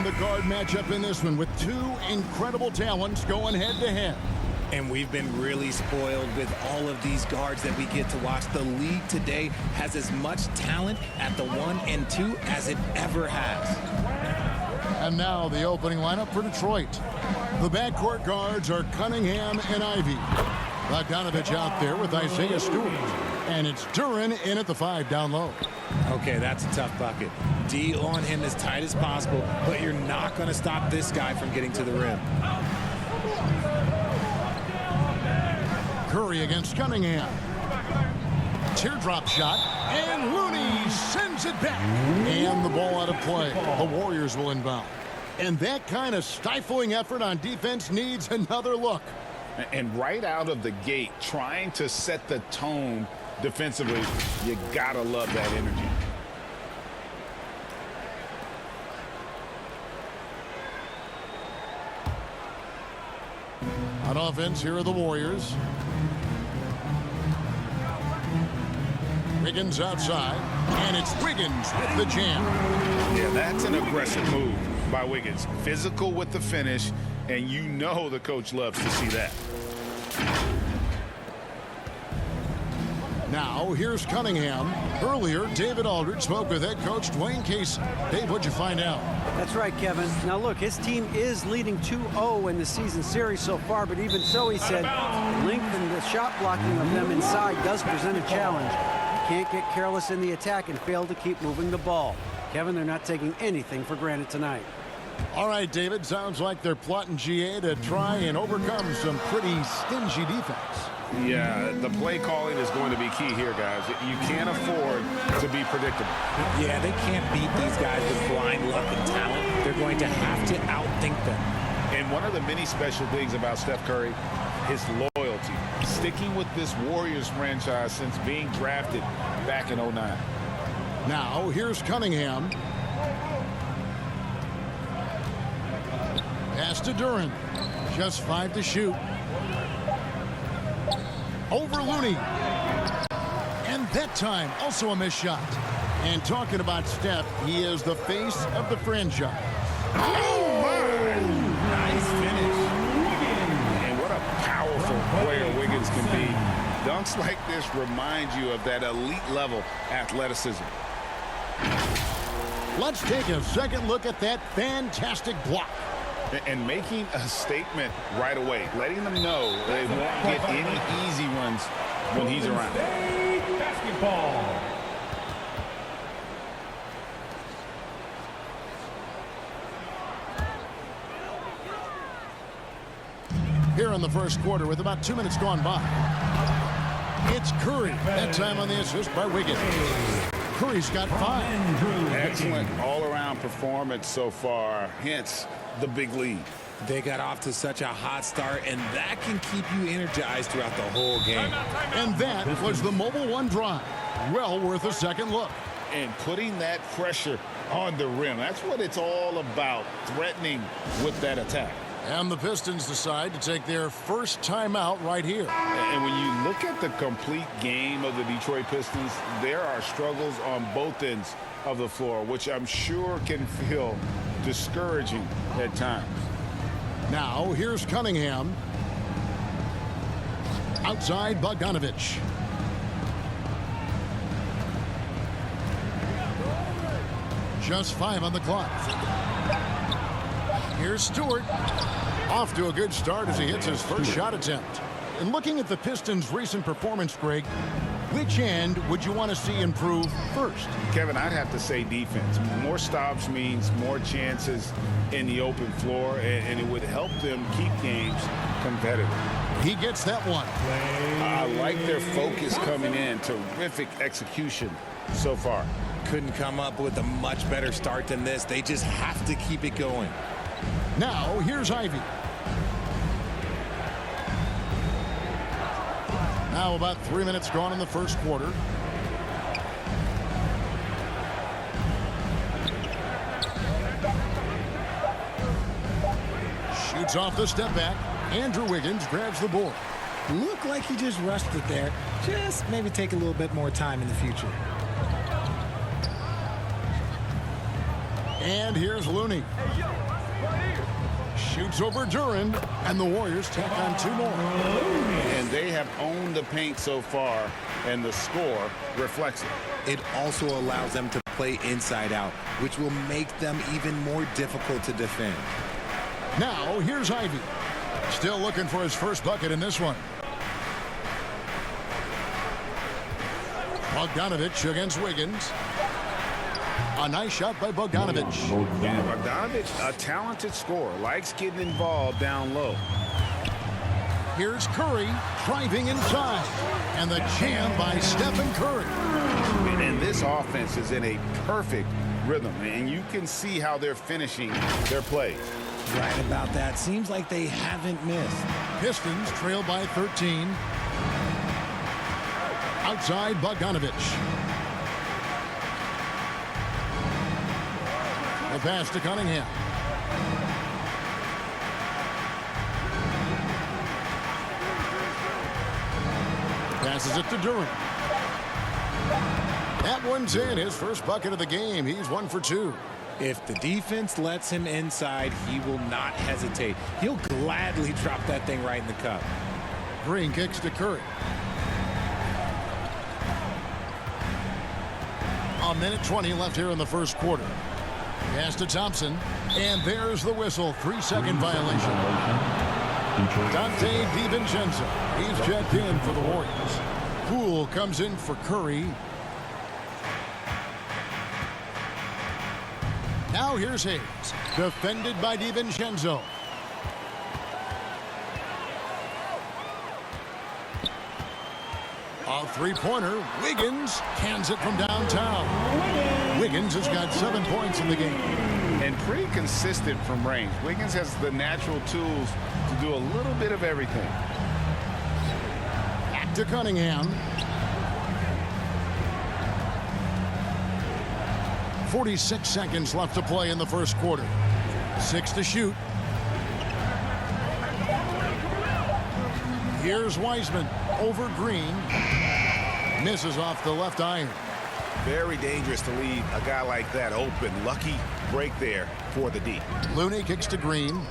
The guard matchup in this one with two incredible talents going head-to-head. And we've been really spoiled with all of these guards that we get to watch. The league today has as much talent at the 1 and 2 as it ever has. And now the opening lineup for Detroit. The backcourt guards are Cunningham and Ivey. Bogdanovich out there with Isaiah Stewart. And it's Duren in at the 5 down low. Okay, that's a tough bucket. D on him as tight as possible, but you're not going to stop this guy from getting to the rim. Curry against Cunningham. Teardrop shot, and Looney sends it back. And the ball out of play. The Warriors will inbound. And that kind of stifling effort on defense needs another look. And right out of the gate, trying to set the tone defensively, you gotta love that energy. On offense, here are the Warriors. Wiggins outside, and it's Wiggins with the jam. Yeah, that's an aggressive move by Wiggins. Physical with the finish, and you know the coach loves to see that. Now, here's Cunningham. Earlier, David Aldridge spoke with head coach Dwayne Casey. Dave, what'd you find out? That's right, Kevin. Now, look, his team is leading 2-0 in the season series so far, but even so, he said, length and the shot blocking of them inside does present a challenge. You can't get careless in the attack and fail to keep moving the ball. Kevin, they're not taking anything for granted tonight. All right, David, sounds like they're plotting GA to try and overcome some pretty stingy defense. Yeah, the play calling is going to be key here, guys. You can't afford to be predictable. Yeah, they can't beat these guys with blind luck and talent. They're going to have to outthink them. And one of the many special things about Steph Curry, his loyalty. Sticking with this Warriors franchise since being drafted back in 09. Now, here's Cunningham. Pass to Duren. Just 5 to shoot. Over Looney. And that time, also a missed shot. And talking about Steph, he is the face of the franchise. Oh, my! Nice finish. And what a powerful player Wiggins can be. Dunks like this remind you of that elite level athleticism. Let's take a second look at that fantastic block. And making a statement right away, letting them know they won't get any easy runs when he's around. Basketball. Here in the first quarter with about 2 minutes gone by. It's Curry. That time on the assist by Wiggins. Curry's got 5. Excellent all-around performance so far, hence the big lead. They got off to such a hot start, and that can keep you energized throughout the whole game. And that was the Mobile One drive. Well worth a second look. And putting that pressure on the rim, that's what it's all about, threatening with that attack. And the Pistons decide to take their first timeout right here. And when you look at the complete game of the Detroit Pistons, there are struggles on both ends of the floor, which I'm sure can feel discouraging at times. Now, here's Cunningham. Outside Bogdanovich. Just 5 on the clock. Here's Stewart. Off to a good start as he hits his first shot attempt. And looking at the Pistons' recent performance, Greg, which end would you want to see improve first? Kevin, I'd have to say defense. More stops means more chances in the open floor, and it would help them keep games competitive. He gets that one. I like their focus coming in. Terrific execution so far. Couldn't come up with a much better start than this. They just have to keep it going. Now, here's Ivey. Now about 3 minutes gone in the first quarter. Shoots off the step back. Andrew Wiggins grabs the board. Looked like he just rushed it there. Just maybe take a little bit more time in the future. And here's Looney. Shoots over Durant, and the Warriors take on 2 more. And they have owned the paint so far, and the score reflects it. It also allows them to play inside out, which will make them even more difficult to defend. Now, here's Ivy. Still looking for his first bucket in this one. Bogdanovich against Wiggins. A nice shot by Bogdanovich. Yeah, Bogdanovich, a talented scorer, likes getting involved down low. Here's Curry driving inside. And the jam by Stephen Curry. And this offense is in a perfect rhythm, and you can see how they're finishing their plays. Right about that. Seems like they haven't missed. Pistons trail by 13. Outside Bogdanovich. The pass to Cunningham. Passes it to Durant. That one's in. His first bucket of the game. He's 1 for 2. If the defense lets him inside, he will not hesitate. He'll gladly drop that thing right in the cup. Green kicks to Curry. A minute 20 left here in the first quarter. Pass to Thompson. And there's the whistle. 3-second violation. Dante DiVincenzo. He's checked in for the Warriors. Poole comes in for Curry. Now here's Hayes. Defended by DiVincenzo. A three-pointer. Wiggins cans it from downtown. Wiggins has got 7 points in the game. And pretty consistent from range. Wiggins has the natural tools to do a little bit of everything. Back to Cunningham. 46 seconds left to play in the first quarter. 6 to shoot. Here's Wiseman over Green. Misses off the left iron. Very dangerous to leave a guy like that open. Lucky break there for the D. Looney kicks to Green.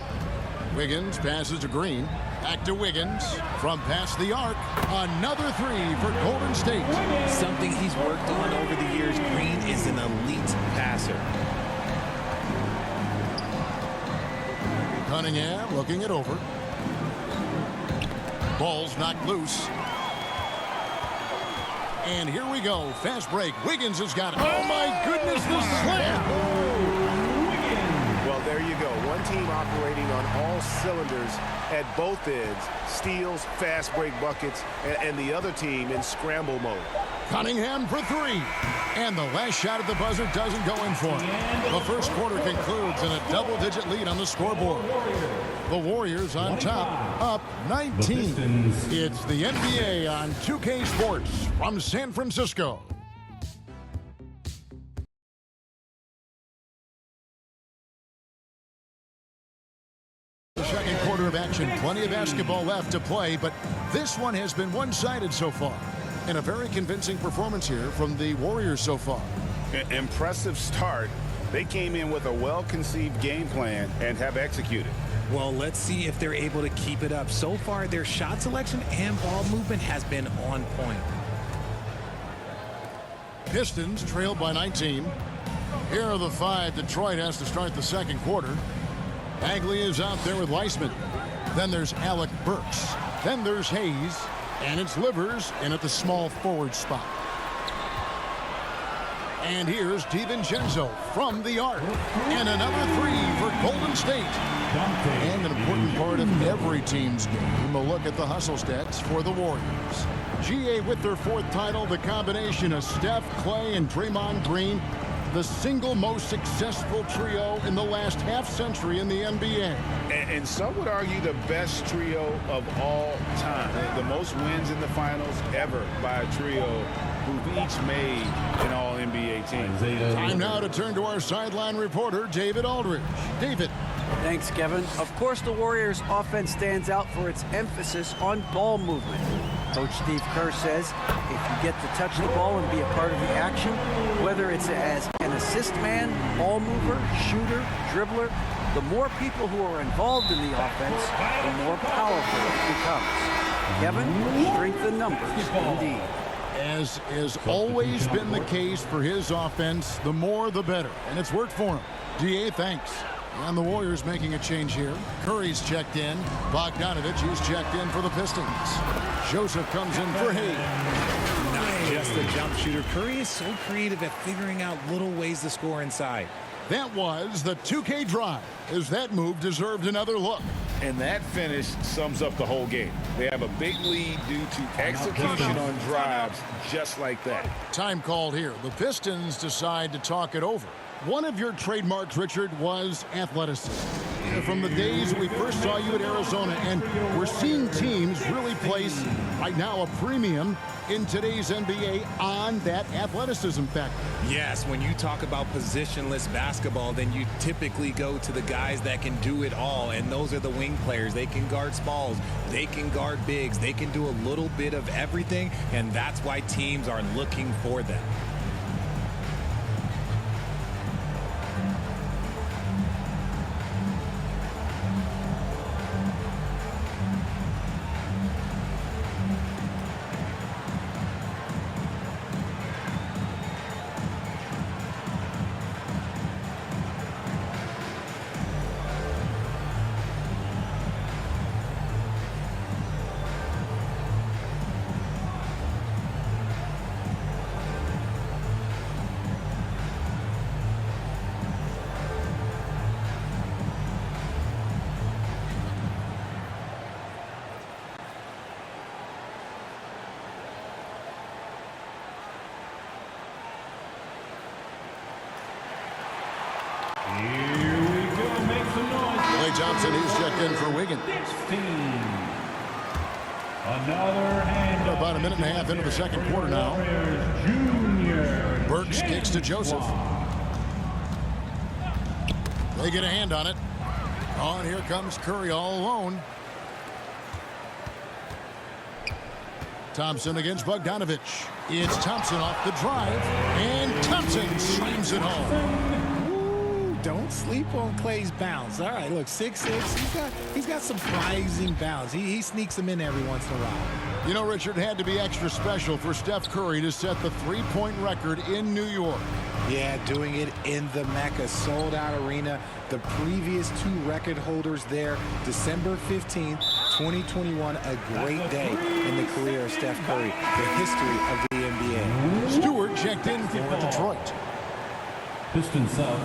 Wiggins passes to Green. Back to Wiggins. From past the arc. Another 3 for Golden State. Something he's worked on over the years. Green is an elite passer. Cunningham looking it over. Ball's knocked loose. And here we go. Fast break. Wiggins has got it. Oh, my goodness, the slam. Well, there you go. One team operating on all cylinders at both ends. Steals, fast break buckets, and the other team in scramble mode. Cunningham for 3. And the last shot at the buzzer doesn't go in for him. The first quarter concludes in a double-digit lead on the scoreboard. The Warriors on top, up 19. It's the NBA on 2K Sports from San Francisco. The second quarter of action, plenty of basketball left to play, but this one has been one-sided so far. And a very convincing performance here from the Warriors so far. Impressive start. They came in with a well-conceived game plan and have executed. Well, let's see if they're able to keep it up. So far, their shot selection and ball movement has been on point. Pistons trailed by 19. Here are the 5 Detroit has to start the second quarter. Bagley is out there with Weissman. Then there's Alec Burks. Then there's Hayes. And it's Livers in at the small forward spot. And here's DiVincenzo from the arc. And another 3 for Golden State. And an important part of every team's game, a look at the hustle stats for the Warriors. GA with their 4th title, the combination of Steph, Clay, and Draymond Green, the single most successful trio in the last half-century in the NBA. And some would argue the best trio of all time. The most wins in the finals ever by a trio who've each made an all-NBA team. Time now to turn to our sideline reporter, David Aldridge. David. Thanks, Kevin. Of course, the Warriors' offense stands out for its emphasis on ball movement. Coach Steve Kerr says if you get to touch the ball and be a part of the action, whether it's as an assistant assist man, ball mover, shooter, dribbler. The more people who are involved in the offense, the more powerful it becomes. Kevin, strength in numbers, indeed. As has always been the case for his offense, the more the better. And it's worked for him. DA, thanks. And the Warriors making a change here. Curry's checked in. Bogdanovich is checked in for the Pistons. Joseph comes in for Hayes. Not just a jump shooter. Curry is so creative at figuring out little ways to score inside. That was the 2K drive, as that move deserved another look. And that finish sums up the whole game. They have a big lead due to execution on drives just like that. Time called here. The Pistons decide to talk it over. One of your trademarks, Richard, was athleticism. From the days we first saw you at Arizona, and we're seeing teams really place, right now, a premium in today's NBA on that athleticism factor. Yes, when you talk about positionless basketball, then you typically go to the guys that can do it all, and those are the wing players. They can guard smalls, they can guard bigs, they can do a little bit of everything, and that's why teams are looking for them. Here we go. Make some noise. Clay Thompson is checked in for Wiggins. 16. Another hand. About a minute and a half into the second quarter now. Junior. Burks kicks to Joseph. They get a hand on it. Oh, and here comes Curry all alone. Thompson against Bogdanovich. It's Thompson off the drive, and Thompson slams it home. Ooh, don't sleep on Clay's bounce. All right, look, 6'6". He's got surprising bounce. He sneaks them in every once in a while. You know, Richard, had to be extra special for Steph Curry to set the three-point record in New York. Yeah, doing it in the Mecca sold-out arena. The previous two record holders there, December 15th, 2021, a great day in the career of Steph Curry, the history of the NBA. Stewart checked in for Detroit. Pistons sub,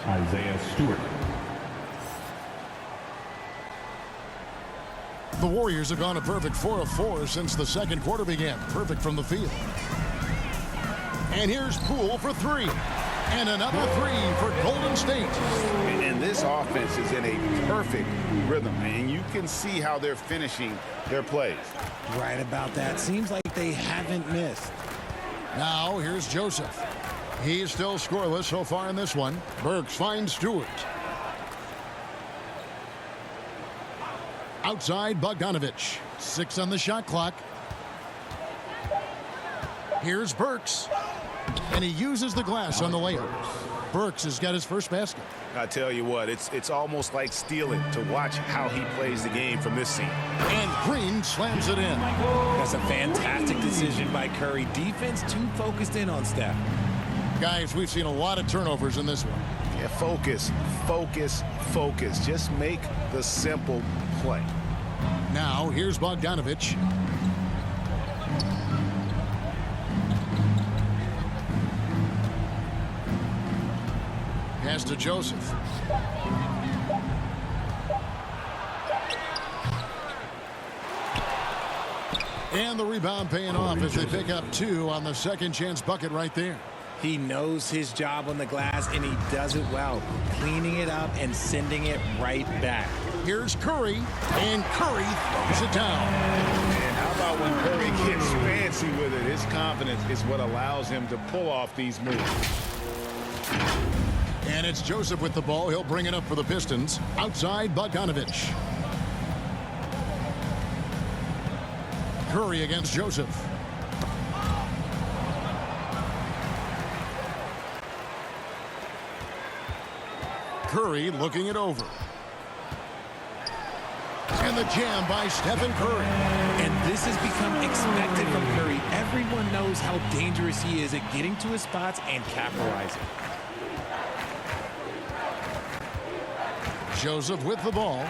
Isaiah Stewart. The Warriors have gone a perfect 4 of 4 since the second quarter began. Perfect from the field. And here's Poole for three. And another three for Golden State. And this offense is in a perfect rhythm, and you can see how they're finishing their plays. Right about that. Seems like they haven't missed. Now here's Joseph. He's still scoreless so far in this one. Burks finds Stewart. Outside Bogdanovich. 6 on the shot clock. Here's Burks. And he uses the glass on the layup. Burks has got his first basket. I tell you what, it's almost like stealing to watch how he plays the game from this scene. And Green slams it in. That's a fantastic decision by Curry. Defense too focused in on Steph. Guys, we've seen a lot of turnovers in this one. Yeah, focus, focus, focus. Just make the simple play. Now, here's Bogdanovich. Pass to Joseph. And the rebound paying off as they pick up 2 on the second chance bucket right there. He knows his job on the glass, and he does it well, cleaning it up and sending it right back. Here's Curry, and Curry throws it down. And how about when Curry gets fancy with it? His confidence is what allows him to pull off these moves. And it's Joseph with the ball. He'll bring it up for the Pistons. Outside Bogdanovich. Curry against Joseph. Curry looking it over. And the jam by Stephen Curry. And this has become expected from Curry. Everyone knows how dangerous he is at getting to his spots and capitalizing. Joseph with the ball.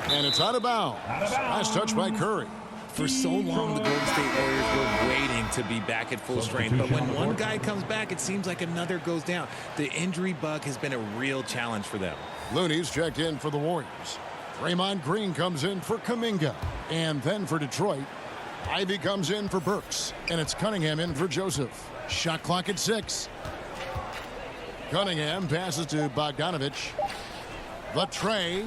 And it's out of bounds. Nice touch by Curry. For so long, the Golden State Warriors were waiting to be back at full strength. But when one guy comes back, it seems like another goes down. The injury bug has been a real challenge for them. Looney's checked in for the Warriors. Draymond Green comes in for Kuminga. And then for Detroit, Ivy comes in for Burks. And it's Cunningham in for Joseph. Shot clock at 6. Cunningham passes to Bogdanovich. The tray.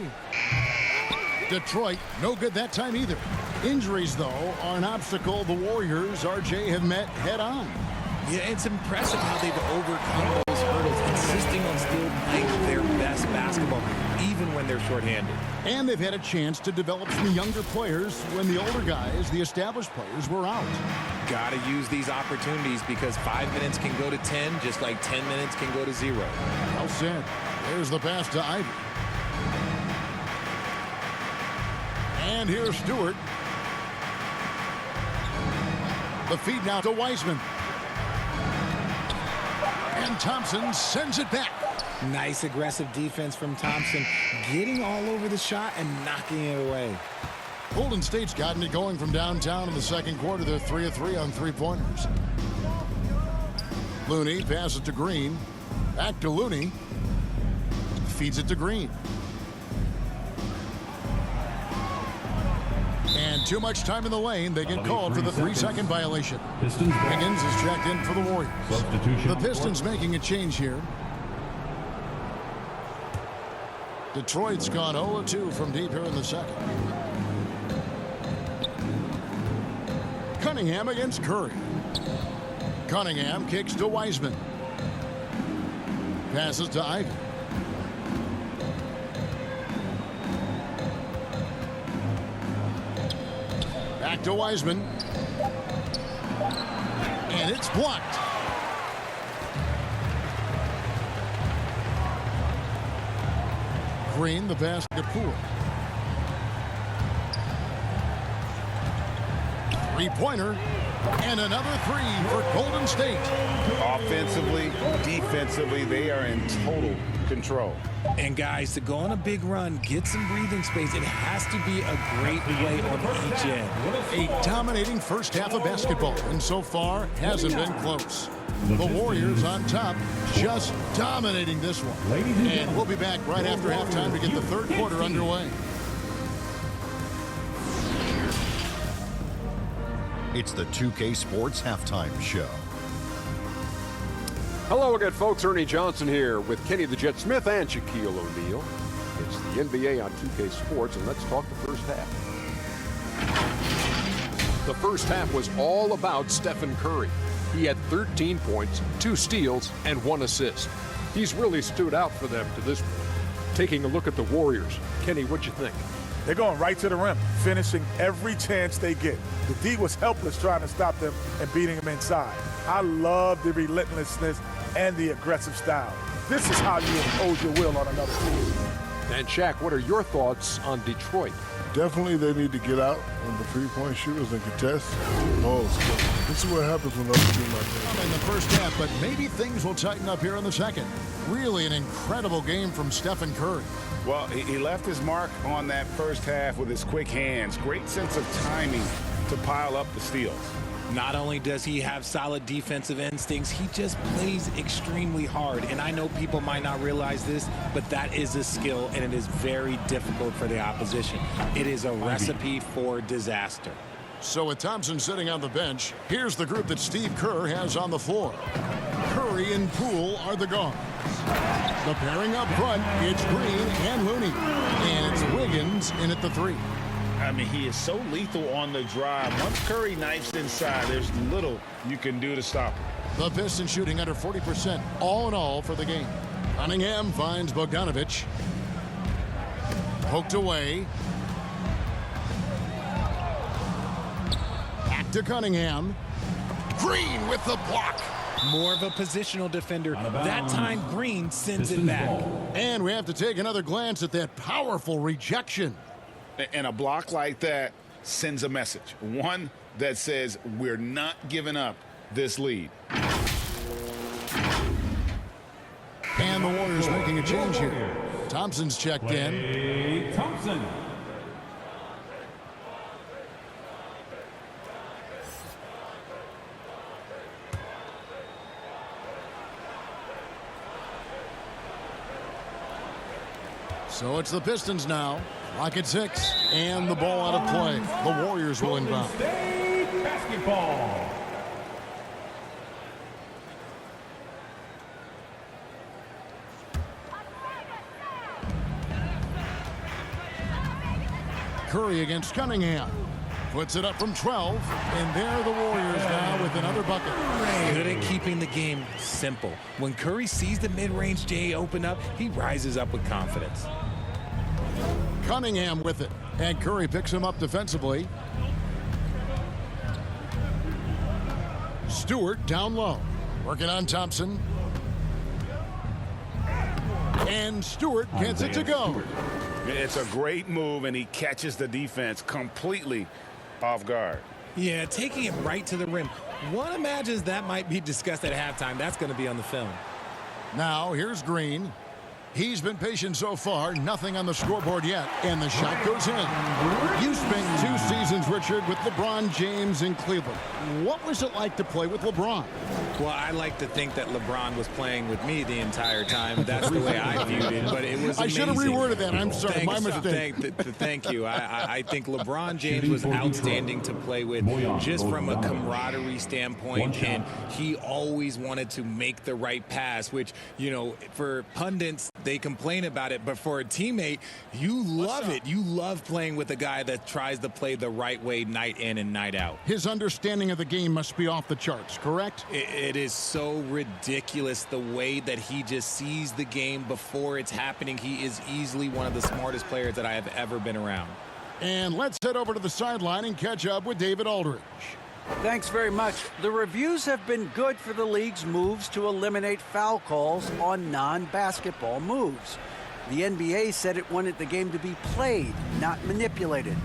Detroit, no good that time either. Injuries, though, are an obstacle the Warriors, RJ, have met head-on. Yeah, it's impressive how they've overcome those hurdles, insisting on still playing their best basketball, even when they're shorthanded. And they've had a chance to develop some younger players when the older guys, the established players, were out. Got to use these opportunities because 5 minutes can go to 10, just like 10 minutes can go to 0. Well said. There's the pass to Ivy. And here's Stewart. The feed now to Wiseman. And Thompson sends it back. Nice aggressive defense from Thompson, getting all over the shot and knocking it away. Golden State's gotten it going from downtown in the second quarter. They're 3 of 3 on three-pointers. Looney passes to Green. Back to Looney. Feeds it to Green. And too much time in the lane. They get called for the 3-second violation. Higgins is checked in for the Warriors. The Pistons making a change here. Detroit's gone 0-2 from deep here in the second. Cunningham against Curry. Cunningham kicks to Wiseman. Passes to Ivy. Back to Wiseman. And it's blocked. Green, the pass to Poole. Three-pointer. And another 3 for Golden State. Offensively, defensively, they are in total control. And guys, to go on a big run, get some breathing space, it has to be a great play on each end. A dominating first half of basketball, and so far hasn't been close. The Warriors on top, just dominating this one. And we'll be back right after halftime to get the third quarter underway. It's the 2K Sports Halftime Show. Hello again, folks. Ernie Johnson here with Kenny the Jet Smith and Shaquille O'Neal. It's the NBA on 2K Sports, and let's talk the first half. The first half was all about Stephen Curry. He had 13 points, 2 steals, and 1 assist. He's really stood out for them to this point. Taking a look at the Warriors, Kenny, what'd you think? They're going right to the rim, finishing every chance they get. The D was helpless trying to stop them and beating them inside. I love the relentlessness and the aggressive style. This is how you impose your will on another team. And Shaq, what are your thoughts on Detroit? Definitely they need to get out on the three-point shooters and contest. This is what happens when other team like that. In the first half, but maybe things will tighten up here in the second. Really an incredible game from Stephen Curry. Well, he left his mark on that first half with his quick hands. Great sense of timing to pile up the steals. Not only does he have solid defensive instincts, he just plays extremely hard. And I know people might not realize this, but that is a skill, and it is very difficult for the opposition. It is a recipe for disaster. So with Thompson sitting on the bench, here's the group that Steve Kerr has on the floor. Curry and Poole are the guards. The pairing up front, it's Green and Looney. And it's Wiggins in at the 3. I mean, he is so lethal on the drive. Once Curry knifes inside, there's little you can do to stop him. The Pistons shooting under 40% all in all for the game. Cunningham finds Bogdanovich. Poked away. Back to Cunningham. Green with the block. More of a positional defender. That time, Green sends it back. And we have to take another glance at that powerful rejection. And a block like that sends a message. One that says we're not giving up this lead. And the Warriors making a change here. Thompson's checked in. Thompson. So it's the Pistons now. Clock at 6. And the ball out of play. The Warriors will inbound. State basketball. Curry against Cunningham. Puts it up from 12. And there the Warriors now with another bucket. Good at keeping the game simple. When Curry sees the mid-range J open up, he rises up with confidence. Cunningham with it. And Curry picks him up defensively. Stewart down low. Working on Thompson. And Stewart gets it to go. It's a great move, and he catches the defense completely off guard. Yeah, taking it right to the rim. One imagines that might be discussed at halftime. That's going to be on the film. Now, here's Green. He's been patient so far. Nothing on the scoreboard yet. And the shot goes in. You spent 2 seasons, Richard, with LeBron James in Cleveland. What was it like to play with LeBron? Well, I like to think that LeBron was playing with me the entire time. That's the way I viewed it, but it was amazing. I should have reworded that. I'm sorry. My mistake. Thank you. I think LeBron James was outstanding to play with just from a camaraderie standpoint, and he always wanted to make the right pass, which, you know, for pundits, they complain about it, but for a teammate, you love it. You love playing with a guy that tries to play the right way night in and night out. His understanding of the game must be off the charts, correct? It is so ridiculous the way that he just sees the game before it's happening. He is easily one of the smartest players that I have ever been around. And let's head over to the sideline and catch up with David Aldridge. Thanks very much. The reviews have been good for the league's moves to eliminate foul calls on non-basketball moves. The NBA said it wanted the game to be played, not manipulated.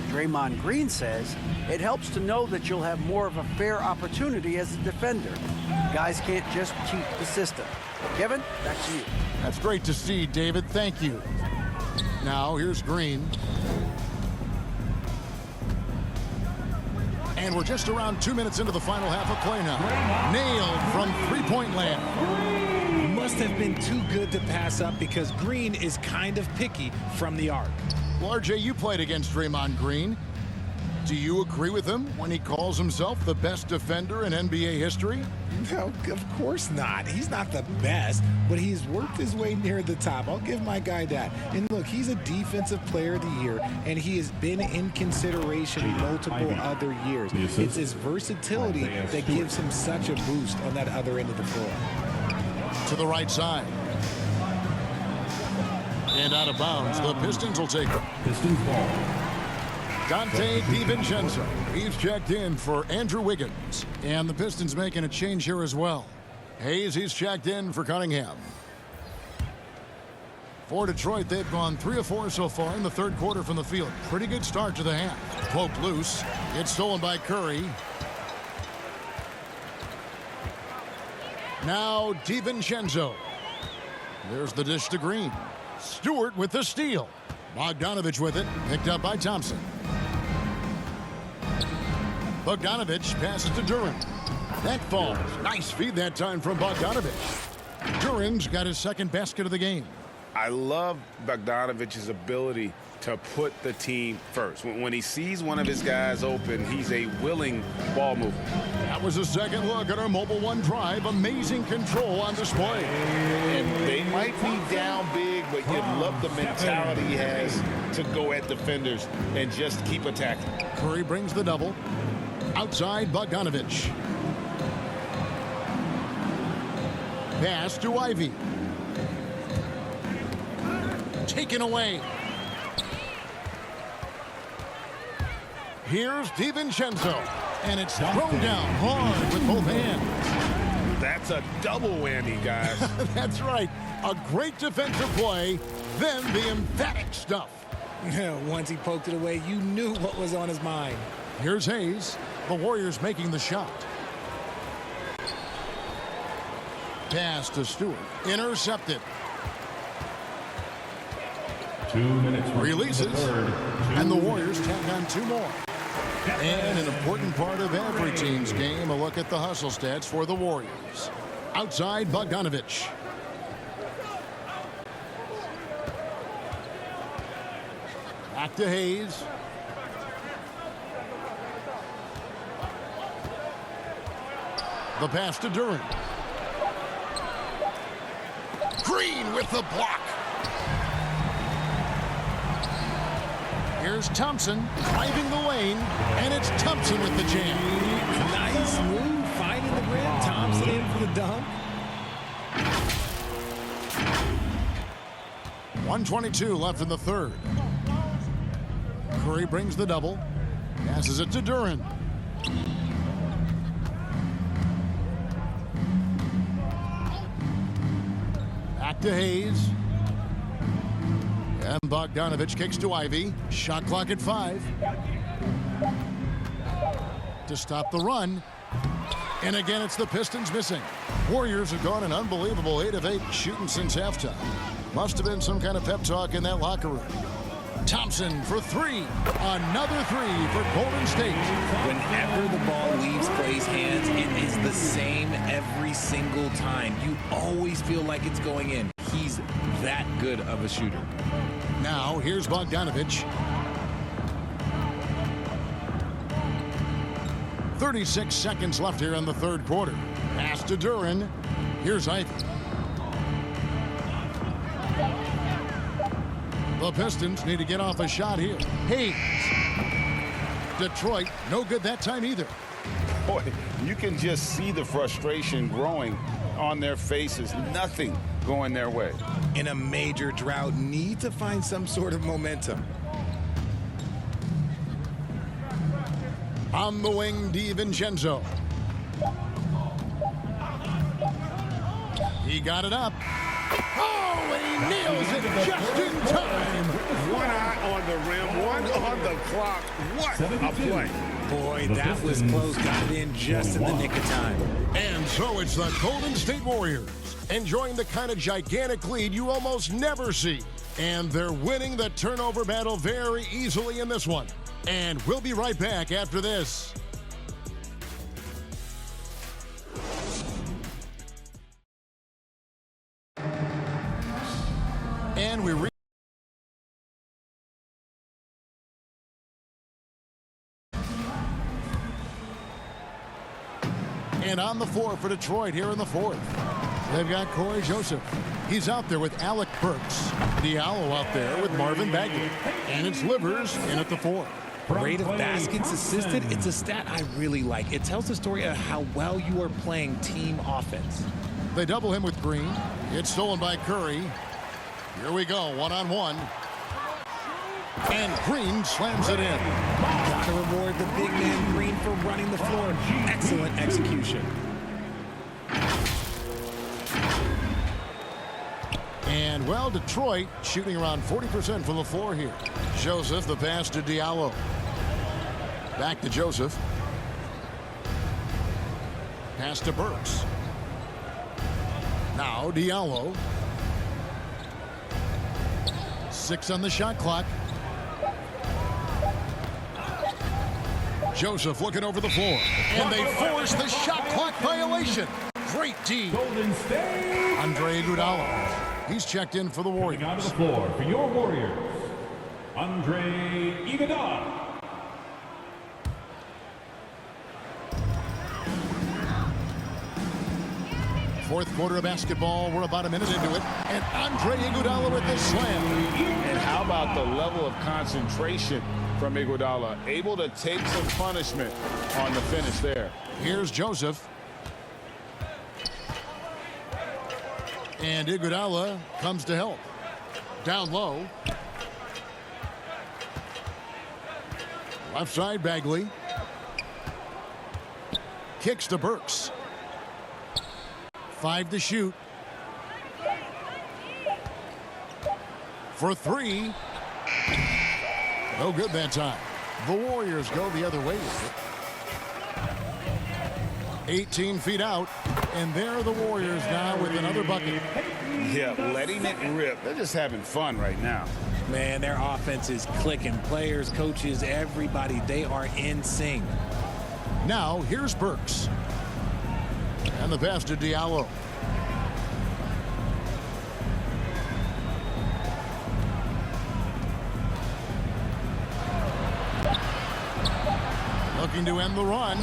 Draymond Green says it helps to know that you'll have more of a fair opportunity as a defender. Guys can't just cheat the system. Kevin, back to you. That's great to see, David. Thank you. Now, here's Green. And we're just around 2 minutes into the final half of play now. Nailed from three-point land. Must have been too good to pass up because Green is kind of picky from the arc. Well, RJ, you played against Draymond Green. Do you agree with him when he calls himself the best defender in NBA history? No, of course not. He's not the best, but he's worked his way near the top. I'll give my guy that. And look, he's a defensive player of the year, and he has been in consideration multiple other years. It's his versatility that gives him such a boost on that other end of the floor. To the right side. And out of bounds. The Pistons will take it. Pistons ball. Dante DiVincenzo. He's checked in for Andrew Wiggins. And the Pistons making a change here as well. Hayes, he's checked in for Cunningham. For Detroit, they've gone 3 of 4 so far in the third quarter from the field. Pretty good start to the half. Poked loose. It's stolen by Curry. Now DiVincenzo. There's the dish to Green. Stewart with the steal. Bogdanovich with it. Picked up by Thompson. Bogdanovich passes to Duren. That falls. Nice feed that time from Bogdanovich. Duren's got his second basket of the game. I love Bogdanovich's ability to put the team first. When he sees one of his guys open, he's a willing ball mover. That was a second look at our Mobile One drive. Amazing control on display. And they might be down big, but you love the mentality he has to go at defenders and just keep attacking. Curry brings the double. Outside, Bogdanovich. Pass to Ivy. Taken away. Here's DiVincenzo. And it's thrown down hard with both hands. That's a double whammy, guys. That's right. A great defensive play, then the emphatic stuff. Once he poked it away, you knew what was on his mind. Here's Hayes. The Warriors making the shot. Pass to Stewart. Intercepted. 2 minutes. Releases. And the Warriors tack on 2 more. And an important part of every team's game, a look at the hustle stats for the Warriors. Outside, Bogdanovich. Back to Hayes. The pass to Duren. Green with the block. Here's Thompson driving the lane, and it's Thompson with the jam. Nice move, finding the rim. Thompson in for the dunk. 1:22 left in the third. Curry brings the double. Passes it to Duren. Back to Hayes. And Bogdanovich kicks to Ivy. Shot clock at 5. To stop the run. And again, it's the Pistons missing. Warriors have gone an unbelievable 8 of 8 shooting since halftime. Must have been some kind of pep talk in that locker room. Thompson for 3. Another 3 for Golden State. Whenever the ball leaves Clay's hands, it is the same every single time. You always feel like it's going in. He's that good of a shooter. Now, here's Bogdanovich. 36 seconds left here in the third quarter. Pass to Duren. Here's Ivy. The Pistons need to get off a shot here. Hayes. Detroit, no good that time either. Boy, you can just see the frustration growing on their faces. Nothing going their way. In a major drought, need to find some sort of momentum. On the wing, DiVincenzo. He got it up. Oh, he nails it just in time. One eye on the rim, one on the clock. What a play. Boy, that was close. Got it in just in the nick of time. And so it's the Golden State Warriors enjoying the kind of gigantic lead you almost never see. And they're winning the turnover battle very easily in this one. And we'll be right back after this. And we and on the floor for Detroit here in the fourth. They've got Corey Joseph. He's out there with Alec Burks. Diallo out there with Marvin Bagley. And it's Livers in at the 4. Rate of baskets assisted, it's a stat I really like. It tells the story of how well you are playing team offense. They double him with Green. It's stolen by Curry. Here we go, one-on-one. And Green slams it in. Got to reward the big man Green for running the floor. Excellent execution. And, well, Detroit shooting around 40% from the floor here. Joseph, the pass to Diallo. Back to Joseph. Pass to Burks. Now Diallo. 6 on the shot clock. Joseph looking over the floor. And they force the shot clock violation. Great D. Golden State. Andre Iguodala. He's checked in for the Warriors. Out of the floor for your Warriors, Andre Iguodala. Fourth quarter of basketball. We're about a minute into it. And Andre Iguodala with the slam. And how about the level of concentration from Iguodala? Able to take some punishment on the finish there. Here's Joseph. And Iguodala comes to help. Down low. Left side, Bagley. Kicks to Burks. 5 to shoot. For 3. No good that time. The Warriors go the other way with it. 18 feet out, and there are the Warriors now with another bucket. Yeah, letting it rip. They're just having fun right now. Man, their offense is clicking. Players, coaches, everybody, they are in sync. Now, here's Burks. And the pass to Diallo. Looking to end the run.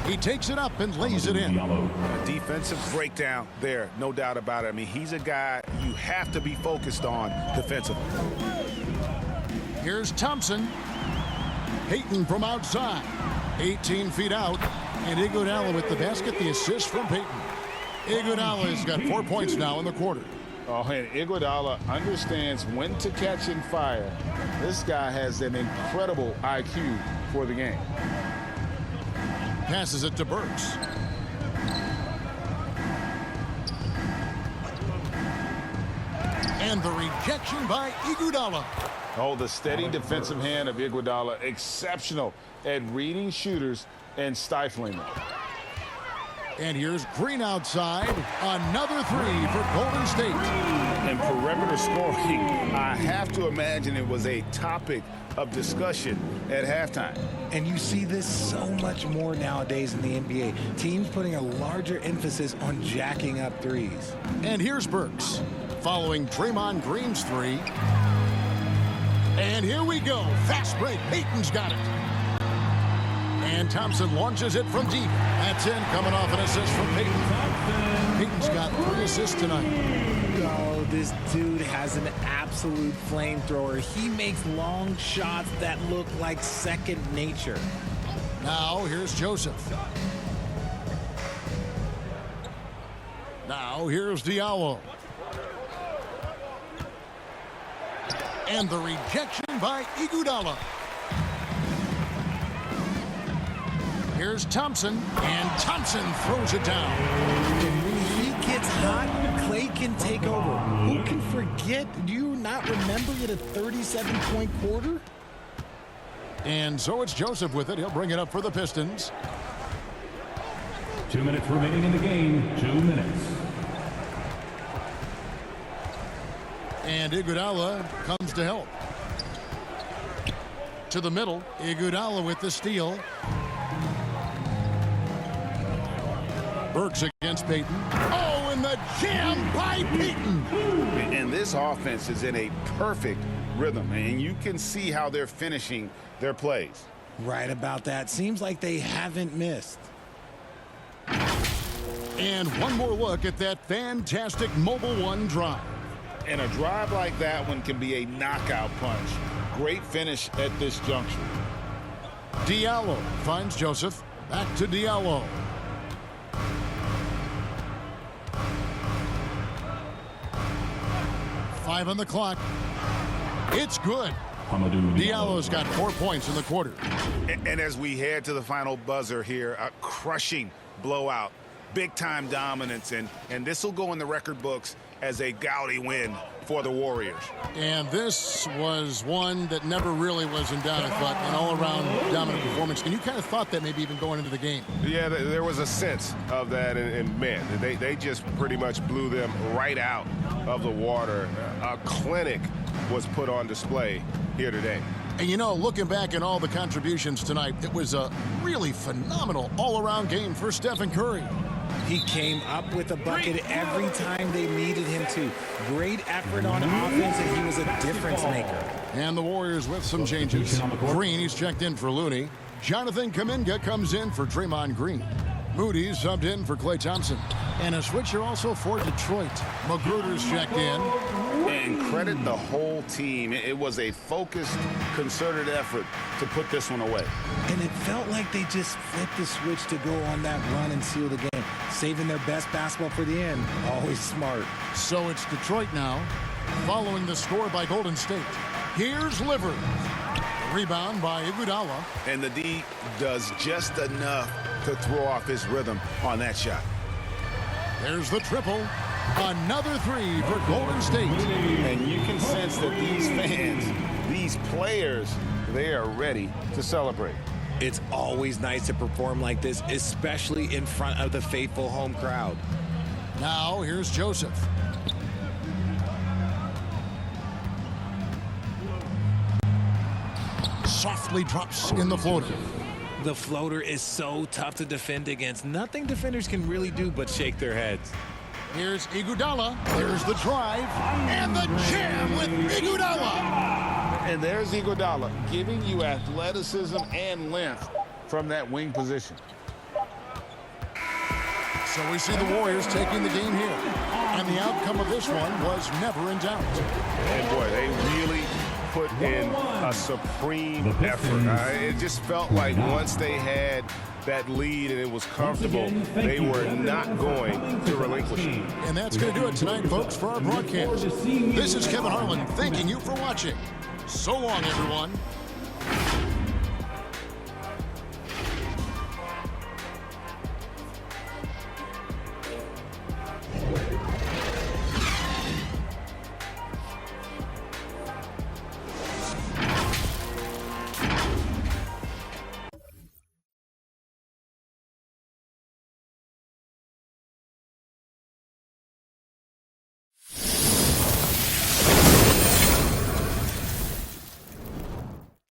He takes it up and lays it in. A defensive breakdown there, no doubt about it. I mean, he's a guy you have to be focused on defensively. Here's Thompson. Payton from outside. 18 feet out. And Iguodala with the basket, the assist from Payton. Iguodala's got 4 points now in the quarter. Oh, and Iguodala understands when to catch and fire. This guy has an incredible IQ for the game. Passes it to Burks. And the rejection by Iguodala. Oh, the steady defensive hand of Iguodala, exceptional at reading shooters and stifling them. And here's Green outside. Another 3 for Golden State. And perimeter scoring, I have to imagine it was a topic of discussion at halftime. And you see this so much more nowadays in the NBA. Teams putting a larger emphasis on jacking up threes. And here's Burks following Draymond Green's 3. And here we go. Fast break. Payton's got it. And Thompson launches it from deep. That's in, coming off an assist from Payton. Payton's got 3 assists tonight. Oh, this dude has an absolute flamethrower. He makes long shots that look like second nature. Now, here's Joseph. Now, here's Diallo. And the rejection by Iguodala. Here's Thompson, and Thompson throws it down. And when he gets hot, Clay can take over. Who can forget? Do you not remember it a 37-point quarter? And so it's Joseph with it. He'll bring it up for the Pistons. 2 minutes remaining in the game. 2 minutes. And Iguodala comes to help. To the middle, Iguodala with the steal. Burks against Payton. Oh, and the jam by Payton. And this offense is in a perfect rhythm, and you can see how they're finishing their plays. Right about that. Seems like they haven't missed. And one more look at that fantastic Mobile One drive. And a drive like that one can be a knockout punch. Great finish at this juncture. Diallo finds Joseph. Back to Diallo. Five on the clock. It's good. Diallo's got 4 points in the quarter. And as we head to the final buzzer here, a crushing blowout. Big-time dominance, and this will go in the record books as a gaudy win for the Warriors. And this was one that never really was in doubt, I thought, an all-around dominant performance. And you kind of thought that maybe even going into the game. Yeah, there was a sense of that, and man, they just pretty much blew them right out of the water. A clinic was put on display here today. And you know, looking back at all the contributions tonight, it was a really phenomenal all-around game for Stephen Curry. He came up with a bucket every time they needed him to. Great effort on offense, and he was a difference maker. And the Warriors with some changes. Green, he's checked in for Looney. Jonathan Kuminga comes in for Draymond Green. Moody's subbed in for Klay Thompson. And a switcher also for Detroit. Magruder's checked in. And credit the whole team. It was a focused, concerted effort to put this one away. And it felt like they just flipped the switch to go on that run and seal the game. Saving their best basketball for the end. Always smart. So it's Detroit now, following the score by Golden State. Here's Livers. Rebound by Iguodala. And the D does just enough to throw off his rhythm on that shot. There's the triple. Another three for Golden State. And you can sense that these fans, these players, they are ready to celebrate. It's always nice to perform like this, especially in front of the faithful home crowd. Now, here's Joseph. Softly drops in the floater. The floater is so tough to defend against. Nothing defenders can really do but shake their heads. Here's Iguodala. There's the drive. And the jam with Iguodala. And there's Iguodala giving you athleticism and length from that wing position. So we see the Warriors taking the game here. And the outcome of this one was never in doubt. And boy, they really put in a supreme effort. It just felt like once they had that lead and it was comfortable, they were not going to relinquish it. And that's going to do it tonight, folks, for our broadcast. This is Kevin Harlan thanking you for watching. So long, everyone.